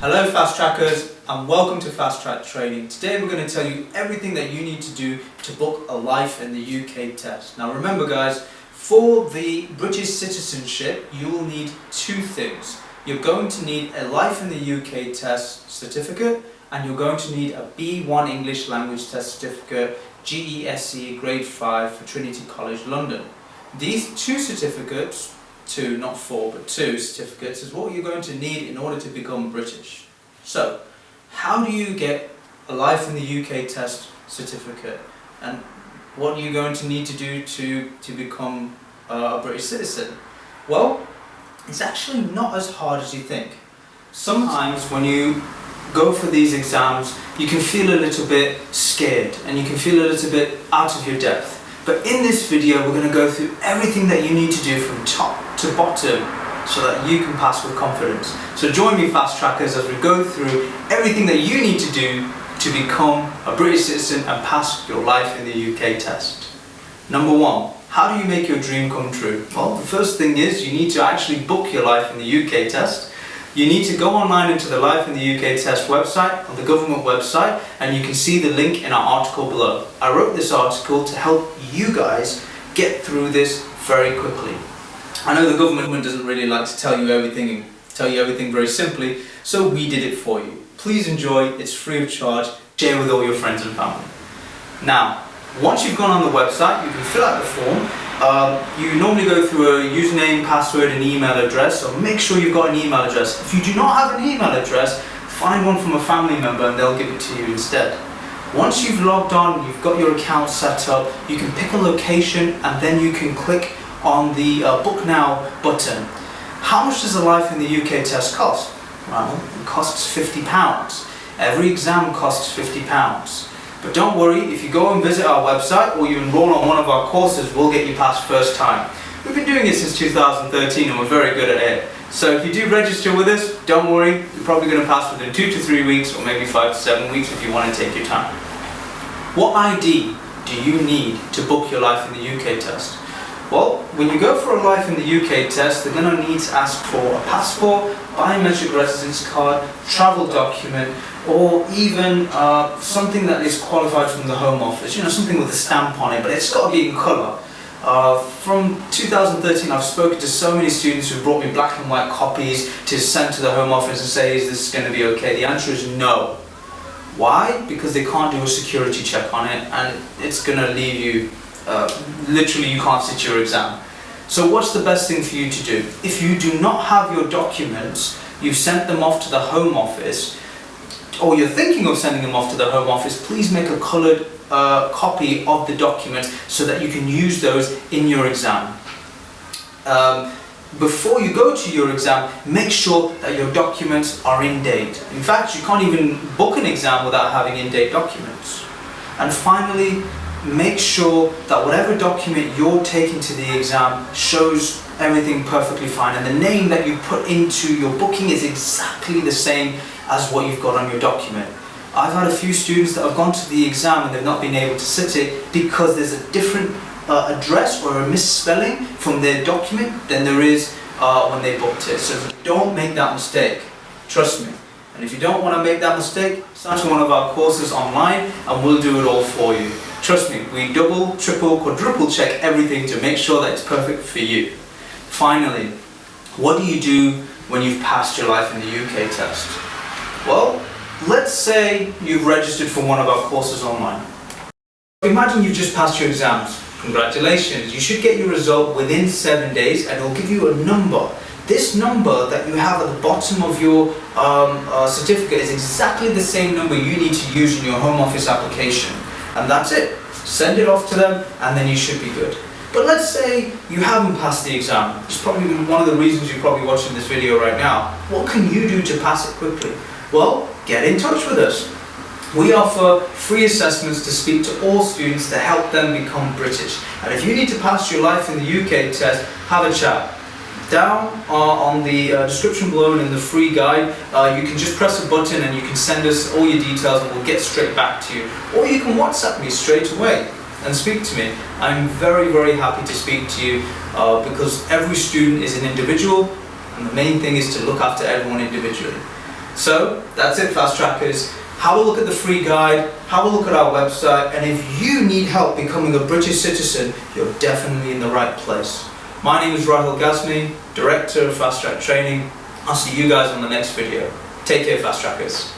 Hello Fast Trackers and welcome to Fast Track Training. Today we're going to tell you everything that you need to do to book a life in the UK test. Now remember guys, for the British Citizenship you will need two things. You're going to need a life in the UK test certificate and you're going to need a B1 English language test certificate, GESE grade 5 for Trinity College London. These two certificates, two, not four, but two certificates is what you're going to need in order to become British. So, how do you get a life in the UK test certificate? And what are you going to need to do to become a British citizen? Well, it's actually not as hard as you think. Sometimes when you go for these exams, you can feel a little bit scared and you can feel a little bit out of your depth. But in this video we're going to go through everything that you need to do from top to bottom so that you can pass with confidence. So join me Fast Trackers as we go through everything that you need to do to become a British citizen and pass your life in the UK test. Number one, how do you make your dream come true? Well, the first thing is you need to actually book your life in the UK test. You need to go online into the Life in the UK test website, on the government website, and you can see the link in our article below. I wrote this article to help you guys get through this very quickly. I know the government doesn't really like to tell you everything very simply, so we did it for you. Please enjoy, it's free of charge, share with all your friends and family. Now, once you've gone on the website, you can fill out the form. You normally go through a username, password and email address, so make sure you've got an email address. If you do not have an email address, find one from a family member and they'll give it to you instead. Once you've logged on, you've got your account set up, you can pick a location and then you can click on the Book Now button. How much does a life in the UK test cost? Well, it costs £50. Every exam costs £50. But don't worry, if you go and visit our website or you enroll on one of our courses, we'll get you past first time. We've been doing it since 2013 and we're very good at it. So if you do register with us, don't worry, you're probably going to pass within 2 to 3 weeks or maybe 5 to 7 weeks if you want to take your time. What ID do you need to book your life in the UK test? Well, when you go for a life in the UK test, they're going to need to ask for a passport, biometric residence card, travel document, or even something that is qualified from the Home Office, something with a stamp on it, but it's got to be in colour. From 2013 I've spoken to so many students who brought me black and white copies to send to the Home Office and say, is this going to be okay? The answer is no. Why? Because they can't do a security check on it and it's going to leave you, literally you can't sit your exam. So what's the best thing for you to do? If you do not have your documents, you've sent them off to the Home Office, or you're thinking of sending them off to the Home Office, please make a coloured copy of the documents so that you can use those in your exam. Before you go to your exam, make sure that your documents are in date. In fact, you can't even book an exam without having in-date documents. And finally, make sure that whatever document you're taking to the exam shows everything perfectly fine and the name that you put into your booking is exactly the same as what you've got on your document. I've had a few students that have gone to the exam and they've not been able to sit it because there's a different address or a misspelling from their document than there is when they booked it. So don't make that mistake, trust me. And if you don't want to make that mistake, start to one of our courses online and we'll do it all for you. Trust me, we double, triple, quadruple check everything to make sure that it's perfect for you. Finally, what do you do when you've passed your life in the UK test? Well, let's say you've registered for one of our courses online. Imagine you've just passed your exams. Congratulations, you should get your result within 7 days and it'll give you a number. This number that you have at the bottom of your certificate is exactly the same number you need to use in your Home Office application. And that's it. Send it off to them and then you should be good. But let's say you haven't passed the exam. It's probably one of the reasons you're probably watching this video right now. What can you do to pass it quickly? Well, get in touch with us. We offer free assessments to speak to all students to help them become British. And if you need to pass your life in the UK test, have a chat. Down on the description below and in the free guide, you can just press a button and you can send us all your details and we'll get straight back to you. Or you can WhatsApp me straight away and speak to me. I'm very, very happy to speak to you because every student is an individual and the main thing is to look after everyone individually. So that's it, Fast Trackers. Have a look at the free guide, have a look at our website, and if you need help becoming a British citizen, you're definitely in the right place. My name is Rahil Ghazni, Director of Fast Track Training. I'll see you guys on the next video. Take care, Fast Trackers.